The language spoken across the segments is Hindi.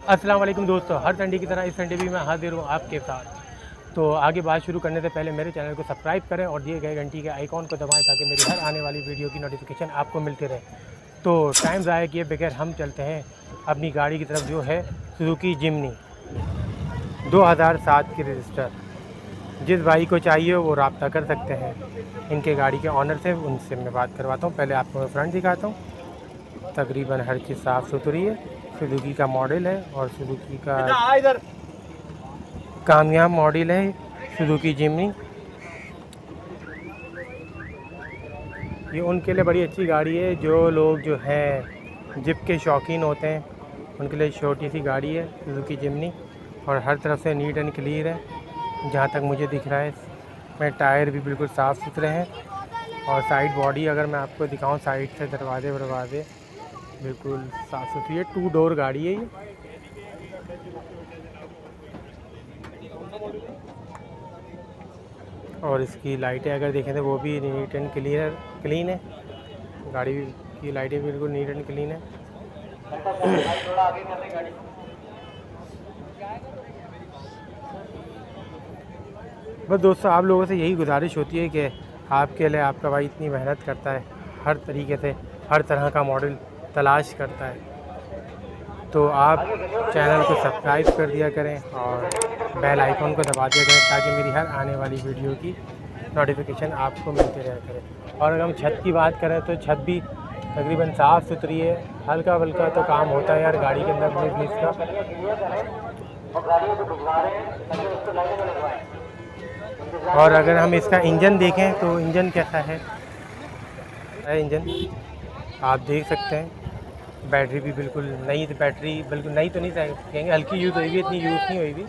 अस्सलाम वालेकुम दोस्तों, हर संडे की तरह इस संडे भी मैं हाजिर हूँ आपके साथ। तो आगे बात शुरू करने से पहले मेरे चैनल को सब्सक्राइब करें और दिए गए घंटी के आइकॉन को दबाएं ताकि मेरी हर आने वाली वीडियो की नोटिफिकेशन आपको मिलती रहे। तो टाइम ज़ाया किए बगैर हम चलते हैं अपनी गाड़ी की तरफ, जो है सुजुकी जिमनी 2007 की रजिस्टर। जिस भाई को चाहिए वो रब्ता कर सकते हैं इनके गाड़ी के ऑनर से, उनसे मैं बात करवाता हूँ। पहले आपको मैं फ्रंट दिखाता हूँ। तकरीबन हर चीज़ साफ़ सुथरी है। सुजुकी का मॉडल है और सुजुकी का कामयाब मॉडल है सुजुकी जिमनी। ये उनके लिए बड़ी अच्छी गाड़ी है जो लोग जो हैं जिप के शौकीन होते हैं, उनके लिए छोटी सी गाड़ी है सुजुकी जिमनी। और हर तरफ से नीट एंड क्लियर है जहाँ तक मुझे दिख रहा है। इसमें टायर भी बिल्कुल साफ़ सुथरे हैं और साइड बॉडी अगर मैं आपको दिखाऊं, साइड से दरवाजे बिल्कुल साफ़ सुथरी है। 2 डोर गाड़ी है ये। और इसकी लाइटें अगर देखें तो वो भी नीट एंड क्लीन है। गाड़ी की लाइटें बिल्कुल नीट एंड क्लीन है। बस दोस्तों, आप लोगों से यही गुजारिश होती है कि आपके लिए आपका भाई इतनी मेहनत करता है, हर तरीके से हर तरह का मॉडल तलाश करता है, तो आप चैनल को सब्सक्राइब कर दिया करें और बेल आइकॉन को दबा दिया करें ताकि मेरी हर आने वाली वीडियो की नोटिफिकेशन आपको मिलती रहा करे। और अगर हम छत की बात करें तो छत भी तकरीबन साफ़ सुथरी है। हल्का वल्का तो काम होता है यार गाड़ी के अंदर बिजनेस का। और अगर हम इसका इंजन देखें तो इंजन कैसा है इंजन आप देख सकते हैं। बैटरी भी बिल्कुल नई, बैटरी बिल्कुल नई तो नहीं कहेंगे, हल्की यूज़ हुई भी, इतनी यूज़ नहीं हुई भी।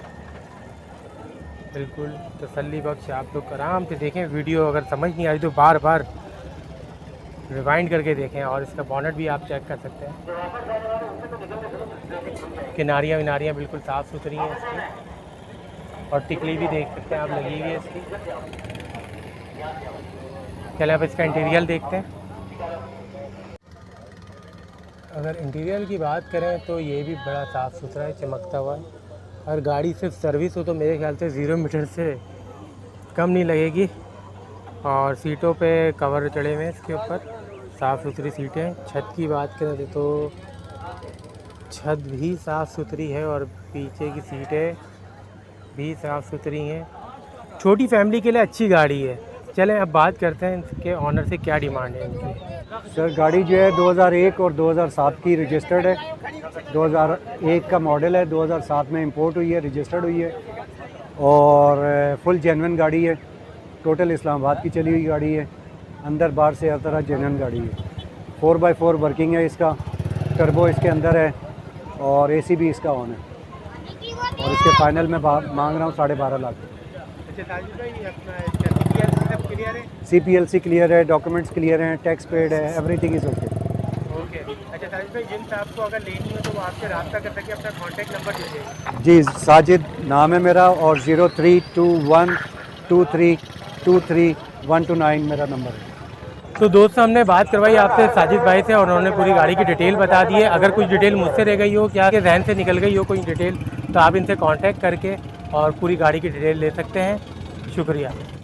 बिल्कुल तसल्ली बख्श, आप लोग आराम से देखें। वीडियो अगर समझ नहीं आई तो बार बार रिवाइंड करके देखें। और इसका बॉनेट भी आप चेक कर सकते हैं। किनारियाँ विनारियाँ बिल्कुल साफ़ सुथरी हैं इसकी। और टिकली भी देख सकते हैं आप, लगी हुई है इसकी। चलिए अब इसका इंटीरियर देखते हैं। अगर इंटीरियर की बात करें तो ये भी बड़ा साफ़ सुथरा है, चमकता हुआ है। और गाड़ी सिर्फ सर्विस हो तो मेरे ख्याल से 0 मीटर से कम नहीं लगेगी। और सीटों पे कवर चढ़े हुए हैं इसके ऊपर, साफ़ सुथरी सीटें। छत की बात करें तो छत भी साफ़ सुथरी है और पीछे की सीटें भी साफ़ सुथरी हैं। छोटी फैमिली के लिए अच्छी गाड़ी है। चलें अब बात करते हैं इनके ऑनर से क्या डिमांड है इनकी। सर गाड़ी जो है 2001 और 2007 की रजिस्टर्ड है। 2001 का मॉडल है, 2007 में इंपोर्ट हुई है, रजिस्टर्ड हुई है और फुल जेन्युइन गाड़ी है। टोटल इस्लामाबाद की चली हुई गाड़ी है। अंदर बाहर से हर तरह जेन्युइन गाड़ी है। 4x4 वर्किंग है इसका। टर्बो इसके अंदर है और एसी भी इसका ऑन है। और इसके फाइनल में मांग रहा हूँ 12.5 लाख। CPLC क्लियर है, डॉक्यूमेंट्स क्लियर हैं, टैक्स पेड है, एवरीथिंग इज़ ओके। अच्छा साजिद भाई, जिन साहब को अगर लेनी हो तो वो आपसे रब्ता कर सके, अपना कॉन्टैक्ट नंबर दीजिए। जी, साजिद नाम है मेरा और 03212323 मेरा नंबर है। तो दोस्तों, हमने बात करवाई आपसे साजिद भाई से और उन्होंने पूरी गाड़ी की डिटेल बता दी है। अगर कुछ डिटेल मुझसे रह गई हो, क्या के जहन से निकल गई हो कोई डिटेल, तो आप इनसे कांटेक्ट करके और पूरी गाड़ी की डिटेल ले सकते हैं। शुक्रिया।